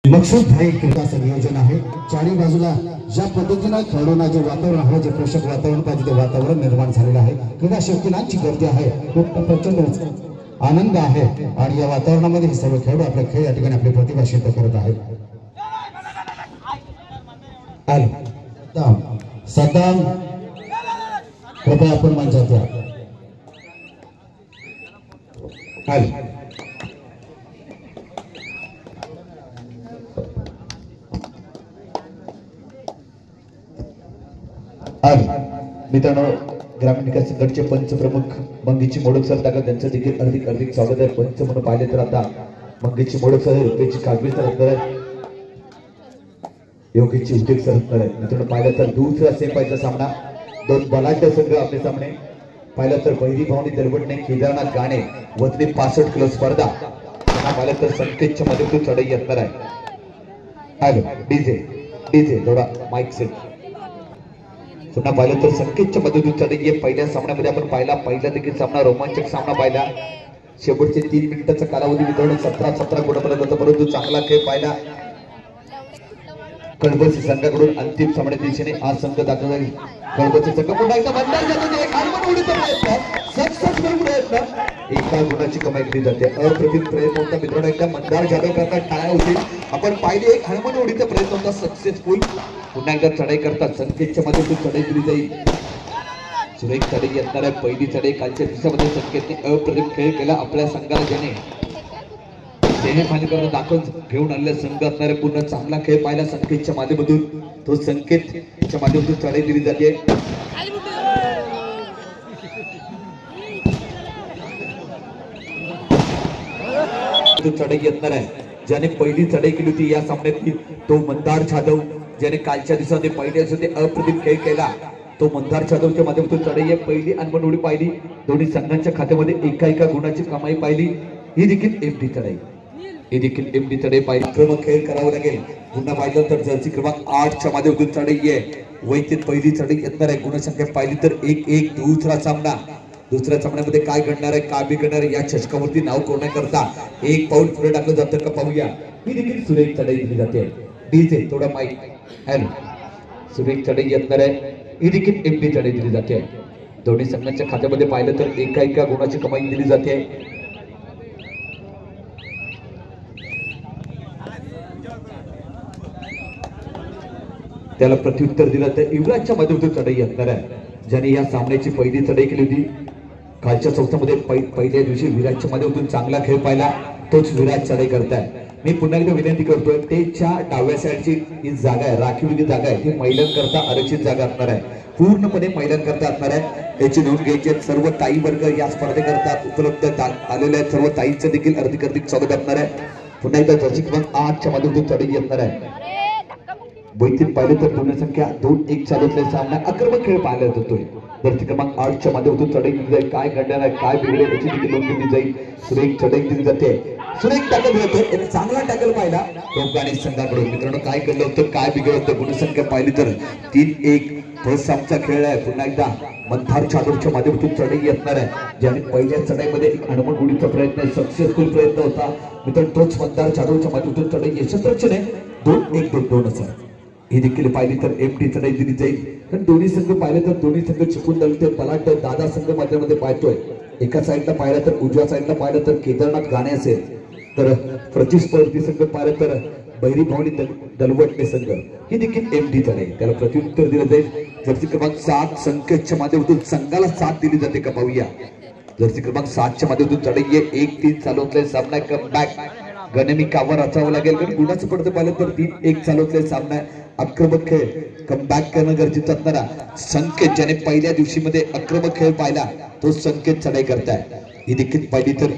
मकसूद भाई क्रीडाचं नियोजन आहे। चारी बाजूला ज्या पद्धतीने खेळाडूंना जे वातावरण आहे, जे पोषक वातावरण पाहिजे ते वातावरण निर्माण झालेलं आहे। क्रीडा शौकीनांची गर्दी आहे, खूप प्रचंड आनंद आहे आणि या वातावरणामध्ये हे सर्व खेळाडू आपल्या खेळ या ठिकाणी आपली प्रतिभा सिद्ध करत आहेत। सद्दाम कृपया आपण मंचात या। मित्रांनो, ग्रामीण विकास गटचे पंच प्रमुख मंगीची मोडक सर त्यांचं देखील हार्दिक स्वागत आहे। पंच म्हणून पाहिले तर आता मंगीची मोडक सर, रुपयाची कागवी सर असणार आहे, योगीची उद्योग सर असणार आहे। मित्रांनो, पाहिलं तर दुसरा सेमीफायनलचा सामना दोन बलाढ्य संघ आपले सामने। पाहिलं तर बहिरी भावनी दलवटने केदारनाथ गाणे वजनी 65 किलो स्पर्धा, पाहिलं तर संकेतच्या मध्ये चढाई असणार आहे। हॅलो डीजे थोडा माईक सेट। पुन्हा पाहिलं तर संकेतच्या मधून चढाई पहिल्या सामन्यामध्ये आपण पाहिला, पहिला देखील सामना रोमांचक सामना पाहिला। शेवटचे 3 मिनिटाचा कालावधी मित्रांनो 17 गुणापर्यंत होता, परंतु चांगला खेळ पाहिला कळबसी संघाकडून। अंतिम सामन्याच्या दिशेने हा संघ दाखल झाला। कळबसी संघ पुन्हा एकदा बंदार जातो, एक हार्मोन उडीचा प्रयत्न, सक्सेसफुल प्रयत्न, एका गुणाची कमाई केली जाते। अप्रतिम प्रयत्न होता मित्रांनो, एकदा मंदार जाधव करता टाळ्या होती। आपण पाहिले एक हार्मोन उडीचा प्रयत्न होता सक्सेसफुल। पुन्हा एकदा चढाई करतात, संकेतच्या मध्ये चढाई दिली जाईल। सुरेख चढाई असणार आहे, पहिली चढाई कालच्या दिवसामध्ये संकेतने अप्रतिम खेळ केला आपल्या संघाला, ज्याने सेमीफायनल दाखल घेऊन आलेला संघ असणारे पूर्ण चांगला खेळ पाहिला संकेतच्या माध्यमातून। तो संकेतच्या माध्यमातून चढाई दिली जाते। चढाई असणार आहे, ज्याने पहिली चढाई केली होती या सामन्यात तो मंदार जाधव, ज्याने कालच्या दिवसामध्ये पहिल्या दिवशी अप्रतिम खेळ केला तो मंदार जाधवच्या माध्यमातून चढाई आहे। पहिली अनबन उडी पाहिली, दोन्ही संघांच्या खात्यामध्ये एका गुणाची कमाई पाहिली। ही देखील एमडी चढाई पाहिली। आक्रमक खेळ करावा लागेल। पुन्हा पाहिलं तर जर्सी क्रमांक 8च्या माध्यमातून चढाई आहे, वैयक्तिक पहिली चढाई येणार आहे। गुणसंख्या पाहिली तर 1-1 दुसरा सामना। दुसऱ्या सामन्यामध्ये काय घडणार आहे, काय बिघडणार आहे या चषकावरती नाव कोरण्याकरता एक पाऊल पुढे टाकलं जातं का पाहूया। ही देखील सुरेख चढाई दिली जाते। डीजे थोडा माईक। हॅलो, सुरेख चढाई येणार आहे, ही देखील एमडी चढाई दिली जाते। दोन्ही संघांच्या खात्यामध्ये पाहिलं तर एका गुणाची कमाई दिली जाते। त्याला प्रत्युत्तर दिलं तर युवराजच्या माध्यमातून चढाई असणार आहे, ज्याने या सामन्याची पहिली चढाई केली होती कालच्या चौथ्यामध्ये। पहिल्या दिवशी विराजच्या माध्यमातून चांगला खेळ पाहिला, तोच विराज चढाई करताय। मी पुन्हा एकदा विनंती करतोय, त्याच्या डाव्या साईडची ही जागा आहे, राखीव जी जागा आहे ती महिलांकरता आरक्षित जागा असणार आहे, पूर्णपणे महिलांकरता असणार आहे। याची नोंद घ्यायची। सर्व ताई वर्ग या स्पर्धेकरता उपलब्ध आलेल्या आहेत, सर्व ताईंचं देखील हार्दिक स्वागत असणार आहे। पुन्हा एकदा जर्सी क्रमांक 8च्या माध्यमातून चढाई असणार आहे। वैयक्तिक पाहिलं तर गुणसंख्या 2-1 चालवलेला सामना, आक्रमक खेळ पाहायला जातोय। जर्सी क्रमांक 8च्या माध्यमातून चढाई दिली जाईल, काय घडणार आहे काय बिघडेल याची देखील नोंद घेतली जाईल। सुरेख चढाई दिली जाते, सुरेख टॅकल होतं, चांगला टॅकल पाहिला रोगाने संघाकडून। मित्रांनो, काय घडलं होतं काय बिघडलं होतं, गुणसंख्या पाहिली तर 3-1 फर्स्ट हाफचा खेळ आहे। पुन्हा एकदा मंदार जाधवच्या माध्यमातून चढाई असणार आहे, ज्याने पहिल्या चढाईमध्ये एक हनुमान उडीचा प्रयत्न सक्सेसफुल प्रयत्न होता मित्रांनो, तोच मंदार जाधवच्या माध्यमातून चढाई यशस्वीने 2-1 असं ही देखील पाहिली तर एमडी चढाई दिली जाईल। कारण दोन्ही संघ पाहिले तर दोन्ही संघ चिपून दलते पलाट दादा संघ माध्यमामध्ये पाहतोय। एका साईडला पाहिलं तर उजव्या साईडला पाहिलं तर केदारनाथ गाणे असेल, तर प्रतिस्पर्धी संघ पाहिलं तर बहिरी भावनी दलवटणे संघ, ही देखील एमडी चढाई, त्याला प्रत्युत्तर दिलं जाईल। जर्सी क्रमांक 7 संकेतच्या माध्यमातून संघाला साथ दिली जाते का पाहूया। जर्सी क्रमांक 7च्या माध्यमातून चढाई आहे, 1-3 चालवतले सामना, कमबॅक गणमिकावर असावं लागेल, कारण गुणाचं पडतं पाहिलं तर 3-1 चालवतले सामना, आक्रमक खेळ कमबॅक करणं गरजेचं असणारा संकेत, ज्याने पहिल्या दिवशी मध्ये आक्रमक खेळ पाहिला तो संकेत चढाई करताय। ही देखील पाहिली तर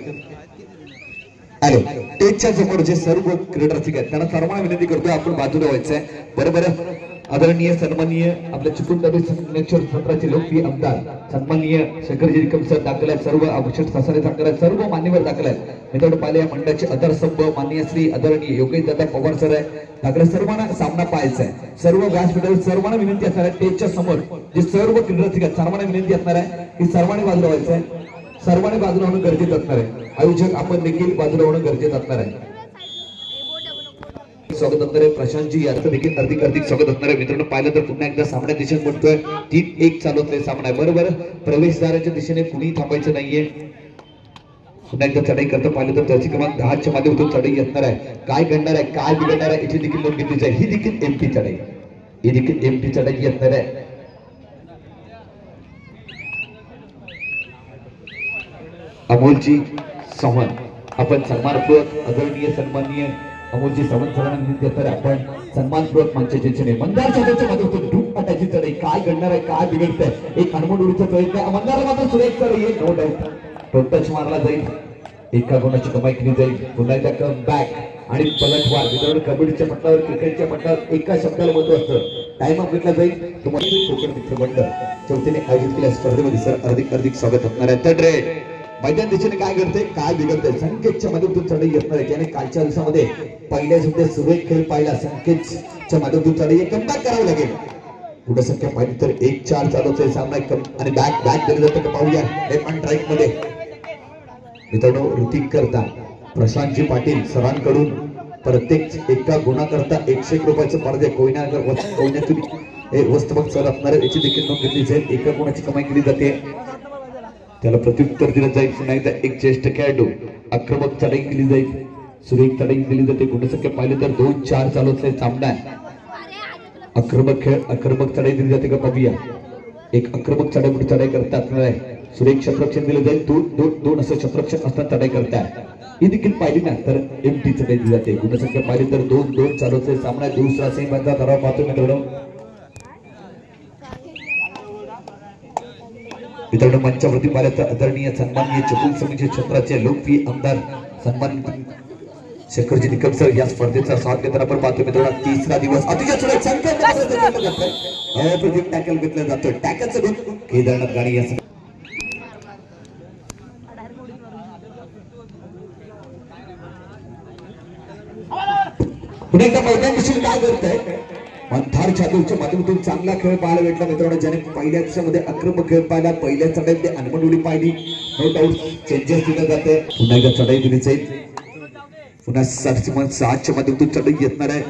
हॅलो, स्टेजच्या समोर जे सर्व क्रीडारसिक आहेत त्यांना सर्वांना विनंती करतोय आपण बाजूला व्हायचंय। बरोबर, आदरणीय सन्माननीय आपल्या चिपळूण सत्राचे लोकप्रिय आमदार सन्माननीय शेखरजी निकम सर दाखल आहेत, सर्व अभिषेक सासरे दाखल आहेत, सर्व मान्यवर दाखल आहेत। मित्रांनो, पाहिले या मंडळाचे आधारस्तंभ माननीय श्री आदरणीय योगेश दादा पवार सर आहे दाखल। सर्वांना सामना पाहायचा आहे, सर्व व्यासपीठावर सर्वांना विनंती असणार आहे, स्टेजच्या समोर जे सर्व क्रीडारसिक आहेत सर्वांना विनंती असणार आहे की सर्वांनी बाजूला व्हायचंय, सर्वांनी बाजूला होणं गरजेचं असणार आहे। आयोजक आपण देखील बाजूला होणं गरजेचं असणार आहे। स्वागत असणारे प्रशांतजी याचं देखील हार्दिक स्वागत असणारे मित्रांनो. पाहिलं तर पुन्हा एकदा सामन्या दिशेने म्हणतोय 3-1 चालू असलेला सामना आहे. बरोबर प्रवेशद्वाराच्या दिशेने कुणी थांबायचं नाहीये. पुन्हा एकदा चढाई करता पाहिलं तर जर्सी क्रमांक 10 च्या माध्यमातून चढाई असणार आहे. काय घडणार आहे काय बिघडणार आहे याची देखील नोंद घेतली जाईल. ही देखील एमटी चढाई चढाई असणार आहे. अमोलजी चव्हाण आपण सन्मानपूर्वक आदरणीय सन्माननीय अमोलजी चव्हाण सरांना विनंती असणार आपण सन्मानपूर्वक मंचाच्या दिशेने मंदार चढाईच्या माध्यमातून धूप अटायची चढाई. काय घडणार आहे काय बिघडतंय एक हनुमान उडीचा प्रयत्न मंदार मात्र सुरेख चढाई आहे. नो डाऊट टच मारला जाईल. एका गुणाची कमाई केली जाईल. पुन्हा एकदा कम बॅक आणि पलटवार मित्रांनो. कबड्डीच्या पट्टावर क्रिकेटच्या पट्टावर एका शब्दाला महत्व असतं. टाइम अप घेतला जाईल. तुम्हाला कोकण मित्र मंडळ चौथीने आयोजित केलेल्या स्पर्धेमध्ये सर हार्दिक स्वागत असणार आहे. तर रेड मैदान दिशेने काय घडते काय बिघडते संकेतच्या माध्यमातून चढाई असणार आहे. त्याने कालच्या दिवसामध्ये पहिल्या सुद्धा सुरेख खेळ पाहिला. संकेतच्या माध्यमातून चढाई कमबॅक करावं लागेल. पुढे संख्या पाहिली तर 1-4 चालूचा सामना आणि बॅक दिलं जातं. पाहूया लेफ्ट हँड राईट मध्ये मित्रांनो. ऋतिक करता प्रशांतजी पाटील सरांकडून प्रत्येक एका गुणा करता 101 रुपयाचं पारदे कोयन्यातून वस्तुभक्त सर असणार याची देखील नोंद घेतली जाईल. एका गुणाची कमाई केली जाते. त्याला प्रत्युत्तर दिलं जाईल. पुन्हा एकदा एक ज्येष्ठ खेळाडू आक्रमक चढाई केली जाईल. सुरेख चढाई दिली जाते. गुणसंख्या पाहिली तर 2-4 चालू असलेला सामना आहे. आक्रमक चढाई दिली जाते का पाहूया. एक आक्रमक चढाई करता असणार आहे. सुरेख क्षेत्ररक्षण दिलं जाईल. दोन असं क्षेत्ररक्षण असताना चढाई करताय. ही देखील पाहिली ना तर एमटी चढाई दिली जाते. गुणसंख्या पाहिली तर 2-2 चालू असलेला सामना आहे. दुसरा सेमीचा ठराव पाहतो मित्रांनो. मित्रांनो मंचावरती पाहिलं तर आदरणीय सन्माननीय चतुल समिती क्षेत्राचे लोकप्रिय आमदार सन्मान शेखरजी निकम सर या स्पर्धेचा स्वागत घेताना आपण पाहतो मित्रांनो. तिसरा दिवस अतिशय सुरेख टॅकल घेतलं जातं. टॅकलचं गुण केदारनाथ गाणी या पुन्हा एकदा मैदान दिसून काय करताय. मंथार जाधवच्या माध्यमातून चांगला खेळ पाहायला भेटला मित्रांनो. ज्याने पहिल्या दिवसामध्ये आक्रमक खेळ पाहिला. पहिल्या चढाईमध्ये हनुमान उडी पाहिली. नो डाऊट चेंजेस दिले जाते. पुन्हा एकदा चढाई दिली जाईल. पुन्हा 7च्या माध्यमातून चढाई येणार आहे.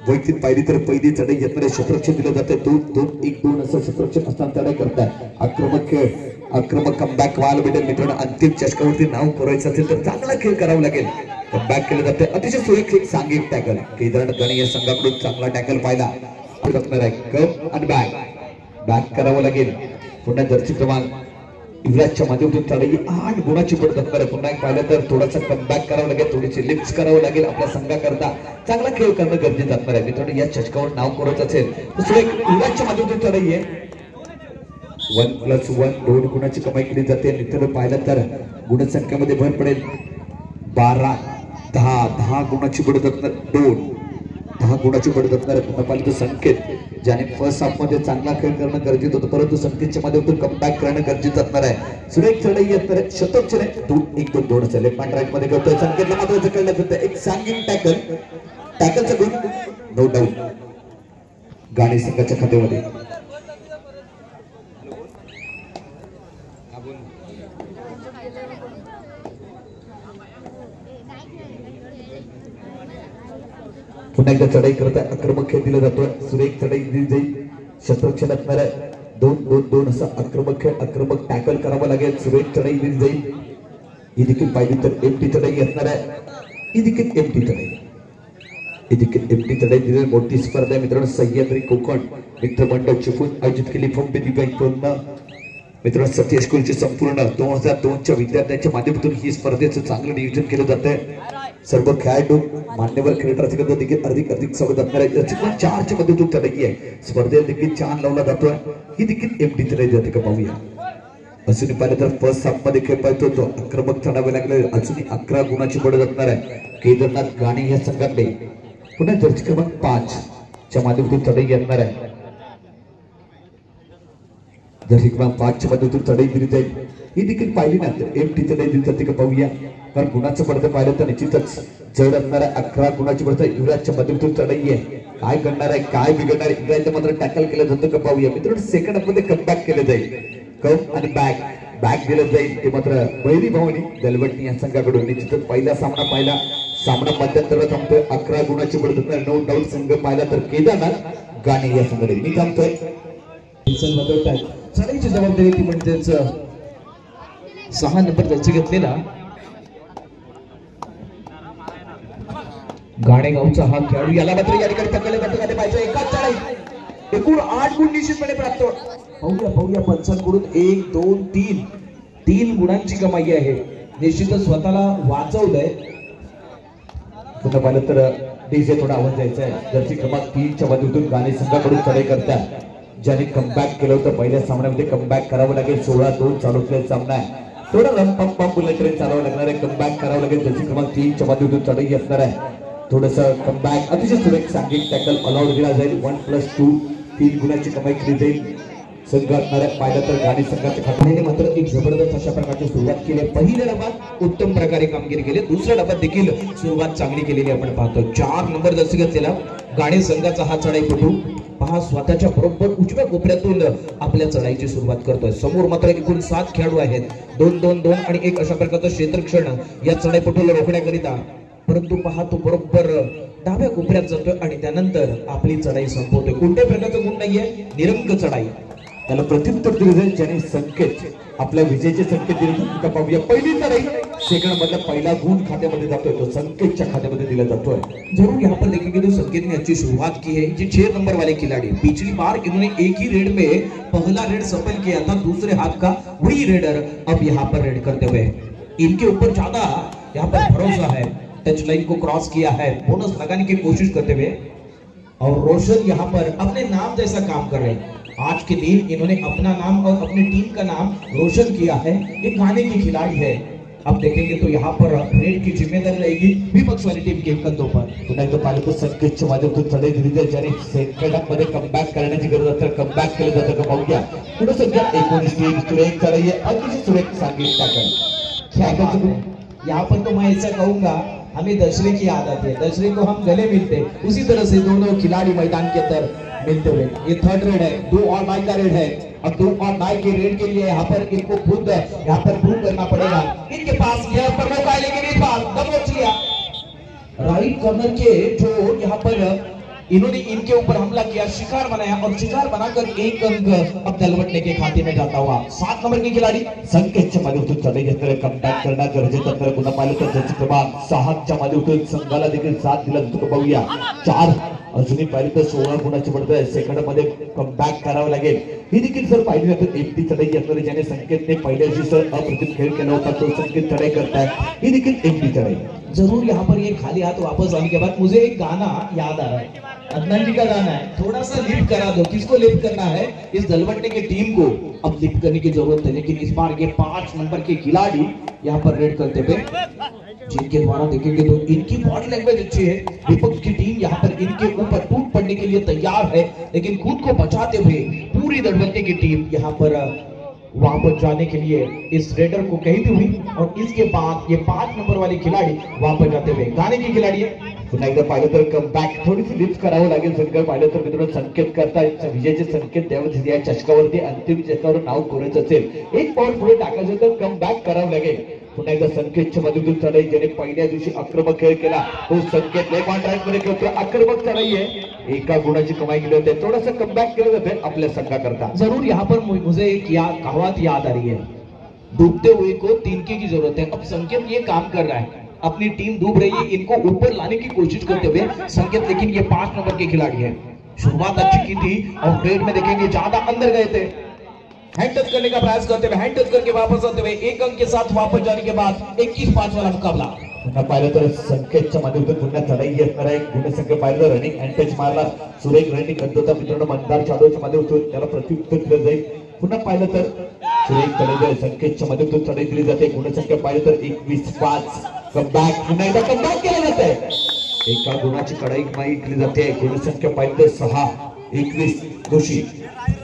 वैयक्तिक पाहिली तर पहिली चढाई येणार आहे. क्षेत्ररक्षण दिलं जाते. 2-1-2 असं क्षेत्ररक्षण असताना चढाई करताय. आक्रमक कमबॅक व्हायला भेटेल मित्रांनो. अंतिम चषकावरती नाव करायचं असेल तर चांगला खेळ करावा लागेल. कमबॅक केलं जाते. अतिशय सुरेख सांघिक टॅकल केदारनाथ गाणी या संघाकडून चांगला टॅकल पाहिला. कम आणि बॅक करावं लागेल. पुन्हा जर्सी क्रमांक युवराजच्या माध्यमातून चढाई 8 गुणाची पडत असणार आहे. पुन्हा एक पाहिलं तर थोडासा कमबॅक करावं लागेल. थोडीशी लिफ्ट करावं लागेल. आपल्या संघाकरता चांगला खेळ करणं गरजेचं असणार आहे मित्रांनो. या चषकावर नाव करायचं असेल तर सुरेख युवराजच्या माध्यमातून चढाई आहे. 1+1 2 गुणाची कमाई केली जाते. मित्रांनो पाहिलं तर गुणसंख्येमध्ये भर पडेल. 12-10 गुणाची पडत असणार. 10 गुणाची पडत असणार. पुन्हा पाहिलं तर संकेत ज्याने फर्स्ट हाफ मध्ये चांगला खेळ करणं गरजेचं होतं परंतु संकेतच्या माध्यमातून कमबॅक करणं गरजेचं असणार आहे. सुरेख चढाई असणार आहे. शतकचे 2-1-2 असं लेफ्ट हँड राईट मध्ये करतोय. संकेतला मात्र कळलं जातं. एक सांगिंग टॅकलचं गुण नो डाऊट गाणी संघाच्या खात्यामध्ये. पुन्हा एकदा चढाई करता आक्रमक खेळ दिला जातोय. सुरेख चढाई दिली जाईल. क्षेत्ररक्षण असणार आहे. 2-2-2 असं आक्रमक टॅकल करावं लागेल. सुरेख चढाई दिली जाईल. ही देखील पाहिली तर एमटी चढाई असणार आहे. ही देखील एमटी चढाई दिलेली मोठी स्पर्धा आहे मित्रांनो. सह्याद्री कोकण मित्र मंडळ चिपळूण आयोजित केली. भव्य दिव्यांग मित्रांनो सत्य स्कूलचे संपूर्ण 2002च्या विद्यार्थ्यांच्या माध्यमातून ही स्पर्धेचं चांगलं नियोजन केलं जात आहे. सर्व खेळाडू मान्यवर क्रिकेटरचे देखील हार्दिक स्वागत असणार आहे. 4च्या माध्यमातून चढाई आहे. स्पर्धेला देखील छान लावला जातोय. ही देखील एमटी चढाई जाते का पाहूया. अजून पाहिलं तर फर्स्ट हाफ मध्ये खेळ पाहतो तो आक्रमक चढावे लागले. अजून 11 गुणाची पडत असणार आहे. केदारनाथ गाणी या संघातले पुन्हा जर्सी क्रमांक 5च्या माध्यमातून चढाई येणार आहे. जर्सी क्रमांक 5च्या माध्यमातून चढाई दिली जाईल. ही देखील पाहिली ना तर एमटी चढाई दिली जाते का पाहूया. कारण गुणाचं पडतं पाहिलं तर निश्चितच जड असणार आहे. 11 गुणाची पडतं. युवराजच्या माध्यमातून चढाई आहे. काय करणार आहे काय बिघडणार आहे. युवराजचं मात्र टॅकल केलं जातं का पाहूया मित्रांनो. सेकंड हाफ मध्ये कमबॅक केलं जाईल. कम आणि बॅक दिलं जाईल. ते मात्र बैरी भवानी दलवटणी या संघाकडून निश्चितच पहिला सामना पाहिला. सामना मध्यंतरात थांबतोय. 11 गुणाची बढत नो डाऊट संघ पाहिला तर केदारनाथ गाणे या संघाने मी थांबतोय. चढाईची जबाबदारी ती म्हणजेच 6 नंबर त्याची घेतलेला गाणेगावचा हा खेळाडू, याला मात्र या ठिकाणी पकडले पटकाने पाहिजे. एकाच चढाई एकूण 8 गुण निश्चितपणे प्राप्त. पाहूया पंचांकडून 1 2 3 गुणांची कमाई आहे. निश्चितच स्वतःला वाचवलंय. पुन्हा पाहिलं तर डीजे थोडा आवाज द्यायचा आहे. जर्सी क्रमांक 3 च्या बाजूतून गाणे संघाकडून चढाई करतात. ज्याने कमबॅक केलं होतं पहिल्या सामन्यामध्ये कमबॅक करावं लागेल. 16-2 चालू असलेला सामना आहे. थोडा रंपंप बुलेटरी चालवावं लागणार आहे. कमबॅक करावं लागेल. जर्सी क्रमांक 3 च्या बाजूतून चढाई असणार आहे. थोडस कमबॅक अतिशय सुरेख सांघिक टॅकल अलाउड दिला जाईल. 1+2 3 गुणाची कमाई केली जाईल. संघ असणाऱ्या पाहिलं तर गाणी संघाच्या खात्याने मात्र एक जबरदस्त अशा प्रकारची सुरुवात केली. पहिल्या डब्यात उत्तम प्रकारे कामगिरी केली. दुसऱ्या डब्यात देखील सुरुवात चांगली केलेली आपण पाहतो. 4 नंबर जर्सी घेतलेला गाणे संघाचा हा चढाईपटू पहा स्वतःच्या बरोबर उजव्या कोपऱ्यातून आपल्या चढाईची सुरुवात करतोय. समोर मात्र एकूण 7 खेळाडू आहेत. 2-2-2 आणि एक अशा प्रकारचं क्षेत्रक्षण या चढाईपटूला रोखण्याकरिता. परंतु पहा तो बरोबर डाव्या कोपऱ्यात जातोय आणि त्यानंतर आपली चढाई संपवतोय. कोणत्याही प्रकारचं गुण नाहीये. निरंक चढाई. त्याला प्रत्युत्तर दिले जाईल. ज्याने संकेत आपल्या विजयाचे संकेत दिले. पाहूया पहिली चढाई सेकंड मधला पहिला गुण खात्यामध्ये जातोय. तो संकेतच्या खात्यामध्ये दिला जातोय. जरूर यहाँ पर देखेंगे तो संकेत ने अच्छी शुरुआत की है. ये 6 नंबर वाले खिलाड़ी पिछली बार इन्होंने एक ही रेड में पहला रेड सफल किया था. दूसरे हाथ का वही रेडर अब यहाँ पर रेड करते हुए इनके ऊपर ज्यादा यहाँ पर भरोसा है. टच लाइन को क्रॉस किया है. बोनस लगाने की कोशिश करते हुए और रोशन यहाँ पर अपने नाम जैसा काम कर रहे हैं. आज के दिन इन्होंने अपना नाम और अपनी टीम का नाम रोशन किया है. एक गाने की खिलाड़ी है. अब देखेंगे तो यहाँ पर रेड की जिम्मेदारी रहेगी विपक्ष वाली टीम के कंधों पर. पुन्हा एकदा पाहिलं तर संकेतच्या माध्यमातून चढाई दिली जाईल. ज्याने सेकंडामध्ये कमबॅक करण्याची गरज असेल कमबॅक केलं जातं का पाहूया. पुढे सध्या 19 टीम सुरेख चढाई आहे. अतिशय सुरेख सांगितलं टाकल. यहाँ पर तो मैं ऐसा कहूंगा हमें दशरे की याद आती है. दशरे को हम गले मिलते उसी तरह से दोनों खिलाड़ी मैदान के अंदर मिलते हुए. ये थर्ड रेड है. 2 और 9 का रेड है. अब 2 और 9 के रेड के लिए यहाँ पर इनको खुद यहाँ पर प्रूव करना पड़ेगा. इनके पास यहाँ पर मौका है लेकिन इस बार दबोच लिया. राइट कॉर्नर के जो यहाँ पर इन्होंने इनके ऊपर हमला किया. शिकार बनाया और शिकार बनाकर 1 अंक अब दलवटने के खाते में जाता हुआ 7 नंबर के खिलाड़ी संकेतच्या माध्यमातून चढाई घेतलं. कमबॅक करणं गरजेचं असतं. पुन्हा पाहिलं तर जर्सी क्रमांक 6च्या माध्यमातून संघाला देखील साथ दिला जातो. पाहूया 4 अजूनही पाहिलं तर 16 गुणाची बढ़त आहे. सेकंड मध्ये कमबॅक करावं लागेल. ही देखील सर पाहिली तर एमटी चढाई घेतली. ज्याने संकेतने पहिल्या दिवशी सर अप्रतिम खेळ केला होता तो संकेत चढाई करताय. ही देखील एमटी चढाई. जरूर यहाँ पर ये खाली हाथ वापस आने के बाद मुझे एक गाना याद आ रहा है. अदनान जी का गाना है. थोड़ा सा लिफ्ट करा दो. किसको लिफ्ट करना है? इस दलवटने की टीम को अब लिफ्ट करने की जरूरत है. लेकिन इस बार ये 5 नंबर के खिलाड़ी यहाँ पर रेड करते हुए जिनके द्वारा देखेंगे तो इनकी बॉडी लैंग्वेज अच्छी है. विपक्ष की टीम यहाँ पर इनके ऊपर टूट पड़ने के लिए तैयार है. लेकिन खुद को बचाते हुए पूरी दलवटने की टीम यहाँ पर वापस जाने के लिए इस रेडर को कहती हुई और इसके बाद ये 5 नंबर वाले खिलाड़ी वापस जाते हुए गाने की खिलाड़ी है. पुन्हा एकदा पाहिलं तर कमबॅक थोडीशी लिफ्ट करावं लागेल. संघ पाहिलं तर मित्रांनो संकेत करता विजयाचे संकेत द्यावे. या चषकावरती अंतिम चषकावर नाव कोरायचं असेल 1 पाऊल पुढे टाकायचं तर कमबॅक करावं लागेल. पुन्हा एकदा संकेतच्या मधून चढाई ज्याने पहिल्या दिवशी आक्रमक खेळ केला तो संकेत लेफ्ट हँड राईट मध्ये खेळतो. आक्रमक चढाई आहे. 1 गुणाची कमाई केली होती. थोडासा कमबॅक केलं जाते आपल्या संघाकरता. जरूर यहाँ पर मुझे एक कहावत याद आ रही है. डूबते हुए को तिनके की जरूरत है. अब संकेत ये काम कर रहा है. अपनी टीम डूब रही है. इनको ऊपर लाने की कोशिश करते हुए संकेत. लेकिन ये 5 नंबर के खिलाड़ी है. शुरुआत अच्छी की थी और रेड में देखेंगे ज्यादा अंदर गए थे. हैंड टच करने का प्रयास करते हुए हैंड टच करके वापस आते हुए 1 अंक के साथ वापस जाने के बाद 21-5 वाला मुकाबला. पुन्हा पाहिलं तर संकेतच्या माध्यमातून पुन्हा चढाई असणार आहे. गुणसंख्य पाहिलं तर रनिंग अँड टच मारला. सुरेख रनिंग करतो मित्रांनो मंदार चालूच्या माध्यमातून त्याला प्रत्युत्तर दिलं जाईल. पुन्हा पाहिलं तर सुरेख चढाई संकेतच्या माध्यमातून चढाई दिली जाते. गुणसंख्या पाहिलं तर 21-5. कमबॅक पुन्हा एकदा कमबॅक केलं जाते. 1 गुणाची चढाई कमाई केली जाते. गुणसंख्या पाहिलं तर 6-21 दोषी.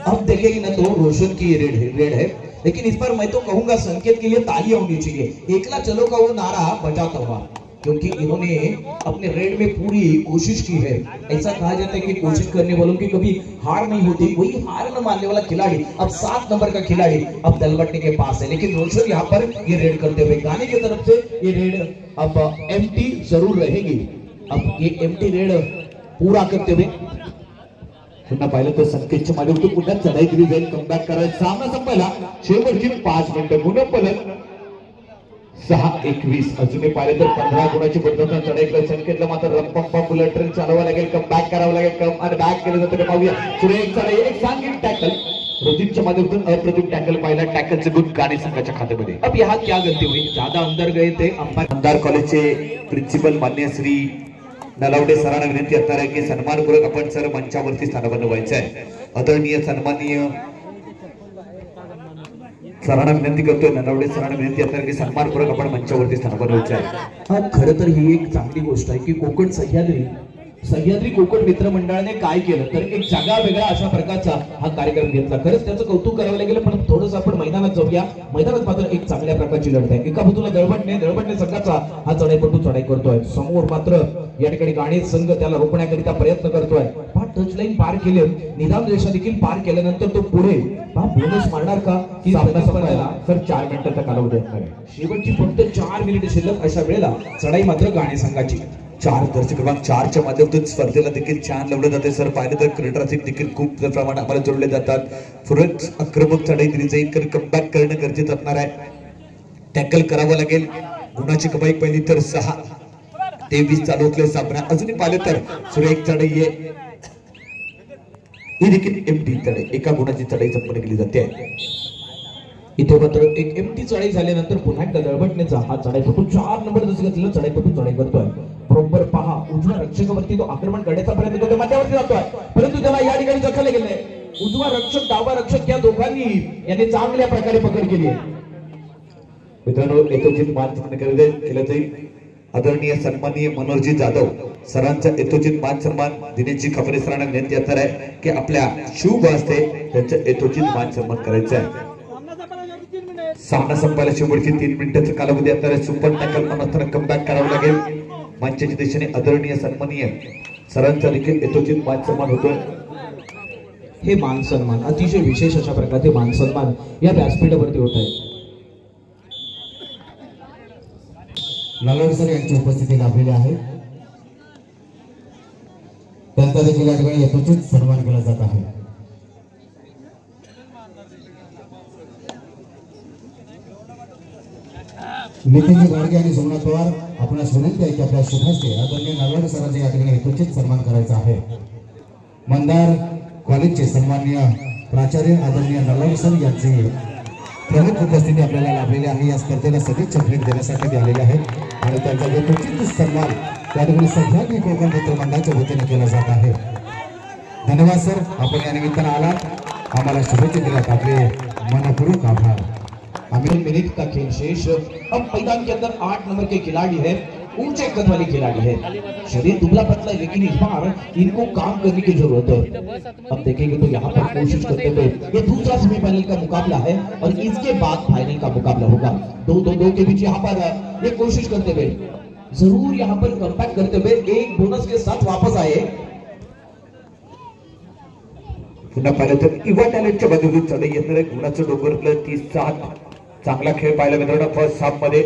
अब देखेंगे ना तो रोशन की रेड है. लेकिन इस पर मैं तो कहूंगा संकेत के लिए तालियां होनी चाहिए. एकला चलो का वो नारा बजाता हुआ क्योंकि इन्होंने अपने रेड में पूरी कोशिश की है। ऐसा कहा जाता है कि कोशिश करने वालों की कभी हार नहीं होती, वही हार न मानने वाला खिलाड़ी अब 7 नंबर का खिलाड़ी अब दलबट्टे के पास है। लेकिन रोशन यहाँ पर ये रेड करते हुए गाने की तरफ से ये रेड अब एम्प्टी जरूर रहेगी। अब ये एम्प्टी रेड पूरा करते हुए पुन्हा पाहिलं तर संकेतच्या माध्यमातून पुन्हा चढाई केली जाईल, कमबॅक करायचा सामना संपला। शेवटची 5 मिनिटं पुन्हा पलट 6-21 अजूनही पाहिले तर 15 गुणाची बदलता चढाई केलं। संकेतला मात्र रंपंपा बुलेट ट्रेन चालवावं लागेल, कमबॅक करावं लागेल, कम आणि बॅक केलं जातं। पाहूया सुरेख चढाई, एक सांगितलं टॅकल रोजितच्या माध्यमातून अप्रतिम टॅकल पाहिला, टॅकलचे गुण गाणे संघाच्या खात्यामध्ये। अब यहाँ क्या गलती हुई, ज्यादा अंदर गए थे अंपायर। आमदार कॉलेजचे प्रिन्सिपल मान्य श्री नलावडे सरांना विनंती असणार आहे की सन्मानपूर्वक आपण सर मंचावरती स्थानापन्न व्हायचं आहे। आदरणीय सन्माननीय सरांना विनंती करतोय, नलावडे सरांना विनंती असणार की सन्मानपूर्वक आपण मंचावरती स्थानापन्न व्हायचं आहे। खरं तर ही एक चांगली गोष्ट आहे की कोकण सह्याद्री कोकण मित्र मंडळाने काय केलं तर एक जागा वेगळा अशा प्रकारचा हा कार्यक्रम घेतला। खरंच त्याचं कौतुक करावं लागेल, पण थोडंसं आपण मैदानात जाऊया। मैदानात मात्र एक चांगल्या प्रकारची लढत आहे। एका बाजूला दळबटणे संघाचा हा चढाईपटू चढाई करतोय, समोर मात्र या ठिकाणी गाणे संघ त्याला रोखण्याकरिता प्रयत्न करतोय। टच लाईन पार केले, निदान रेषा देखील पार केल्यानंतर तो पुढे बोनस मारणार का की सामना संपायला सर 4 मिनिटाचा कालावधी असणार आहे। शेवटची फक्त 4 मिनिटे शिल्लक, अशा वेळेला चढाई मात्र गाणे संघाची। 4 दर्शक क्रमांक 4च्या माध्यमातून स्पर्धेला देखील छान लढलं जाते। सर पाहिलं तर क्रीडारसिक देखील खूप प्रमाणात आम्हाला जोडले जातात। फुरत आक्रमक चढाई दिली जाईल, कमबॅक करणं गरजेचं असणार आहे, टॅकल करावं लागेल। गुणाची कमाई पहिली तर 6-23 चालू असले सामना। अजूनही पाहिलं तर सुरेख चढाई आहे, ही देखील एमटी चढाई, एका गुणाची चढाई संपन्न केली जाते। इथे मात्र एक एमटी चढाई झाल्यानंतर पुन्हा एकदा दळबटणेचा हा चढाईपटू 4 नंबर जसं घेतलेलं चढाईपटू चढाई करतोय। बरोबर पहा, उजव्या रक्षकावरती तो आक्रमण करण्याचा प्रयत्न करतोय, मध्यावरती जातोय, परंतु त्याला या ठिकाणी दखल गेले। उजवा रक्षक डावा रक्षक या दोघांनी यांनी चांगल्या प्रकारे पकड केली आहे। मित्रांनो यथोचित मान सन्मान केलं जाईल। आदरणीय सन्माननीय मनोहरजी जाधव सरांचा यथोचित मान सन्मान देण्याची खबरे सरांना विनंती असणार आहे की आपल्या शुभ हस्ते त्यांचा यथोचित मान सन्मान करायचा आहे। सामना संपायला शेवटची 3 मिनिटाचा कालावधी असणार आहे। सुपर टॅकल नंतर कमबॅक करावं लागेल। मंचाच्या दिशेने आदरणीय सन्माननीय सरांचा देखील यथोचित मान सन्मान होतोय। हे मान सन्मान अतिशय विशेष अशा प्रकारचे मान सन्मान या व्यासपीठावरती होत आहे। नलावडे सर यांची उपस्थिती लाभलेली आहे, त्यांचा देखील या ठिकाणी यथोचित सन्मान केला जात आहे। नितीनजी गाडगे आणि सोमनाथ पवार आपणास विनंती आहे की आपल्या शुभ हस्ते आदरणीय नलावडे सरांचा या ठिकाणी यथोचित सन्मान करायचा आहे। मंदार कॉलेजचे सन्माननीय प्राचार्य आदरणीय नलावडे सर यांची प्रमुख उपस्थिती आपल्याला लाभलेली आहे। या स्पर्धेला सदिच्छा भेट देण्यासाठी ते आलेले आहेत आणि त्यांचा यथोचित सन्मान त्या ठिकाणी सह्याद्री कोकण मित्र मंडळाच्या वतीने केला जात आहे। धन्यवाद सर, आपण या निमित्तानं आलात, आम्हाला शुभेच्छा दिल्यात, आपले मनपूर्वक आभार। मिनट का खेल शेष। अब मैदान के अंदर 8 नंबर के खिलाड़ी है, ऊंचे कद वाले खिलाड़ी है, शरीर दुबला पतला है, लेकिन इस बार इनको काम करने की जरूरत है। अब देखेंगे तो यहाँ पर कोशिश करते हुए ये दूसरा सेमीफाइनल का मुकाबला है और इसके बाद फाइनल का मुकाबला होगा। 2-2 के बीच यहाँ पर ये कोशिश करते हुए जरूर यहाँ पर कमबैक करते हुए एक बोनस के साथ वापस आए। पुन्हा पाहिलं तर युवा टॅलेंटच्या बाजूने चढाई येणार आहे। गुणाचं डोंगर 30-7 चांगला खेळ पाहिला मित्रांनो। फर्स्ट हाफ मध्ये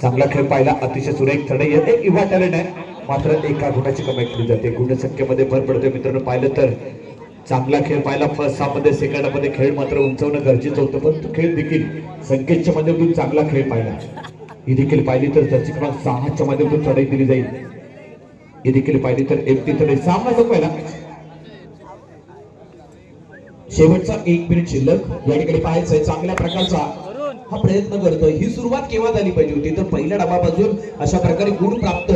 चांगला खेळ पाहिला, अतिशय सुरेख चढाई आहे। एक युवा टॅलेंट आहे, मात्र एका गुणाची कमाई केली जाते, गुणसंख्येमध्ये भर पडते। मित्रांनो पाहिलं तर चांगला खेळ पाहिला फर्स्ट हाफ मध्ये, सेकंड हाफ मध्ये खेळ मात्र उंचावणं गरजेचं होतं, पण तो खेळ देखील संकेतच्या माध्यमातून चांगला खेळ पाहिला। ही देखील पाहिली तर दर्शक क्रमांक 6च्या माध्यमातून चढाई दिली जाईल। ही देखील पाहिली तर एमटी चढाई सामना संपला। शेवटचा 1 मिनिट शिल्लक, या ठिकाणी पाहायचंय चांगल्या प्रकारचा हा प्रयत्न करतोय। ही सुरुवात केव्हा झाली पाहिजे होती तर पहिल्या डावापासून अशा प्रकारे गुण प्राप्त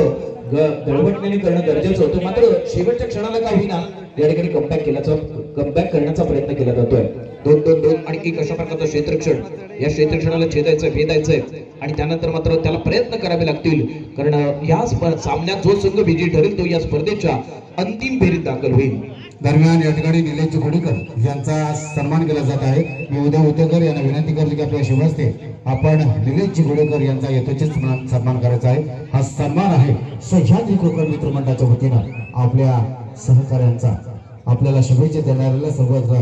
दळबटणे करणं गरजेचं होतं, मात्र शेवटच्या क्षणाला का होईना या ठिकाणी कमबॅक करण्याचा प्रयत्न केला जातोय। 2-2-2 आणि एक अशा प्रकारचं क्षेत्रक्षण, या क्षेत्रक्षणाला छेदायचंय, भेदायचंय आणि त्यानंतर मात्र त्याला प्रयत्न करावे लागतील, कारण या सामन्यात जो संघ विजयी ठरेल तो या स्पर्धेच्या अंतिम फेरीत दाखल होईल। दरम्यान या ठिकाणी निलेश चिखोडीकर यांचा सन्मान केला जात आहे. मी उदय उतेकर यांना विनंती करतो की आपल्या शुभ हस्ते आपण निलेश चिखोडीकर यांचा यथोचित सन्मान करायचा आहे. हा सन्मान आहे सह्याद्री कोकण मित्र मंडळाच्या वतीनं आपल्या सहकार्यांचा. आपल्याला शुभेच्छा देणाऱ्या सर्व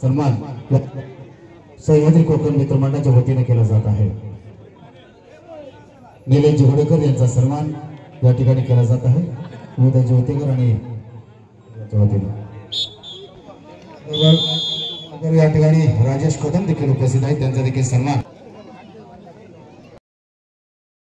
सन्मान सह्याद्री कोकण मित्र मंडळाच्या वतीने केला जात आहे. निलेश चिखोडीकर यांचा सन्मान या ठिकाणी केला जात आहे. उदय ज्योतिकर आणि या ठिकाणी राजेश कदम देखील उपस्थित आहेत. त्यांचा देखील सन्मान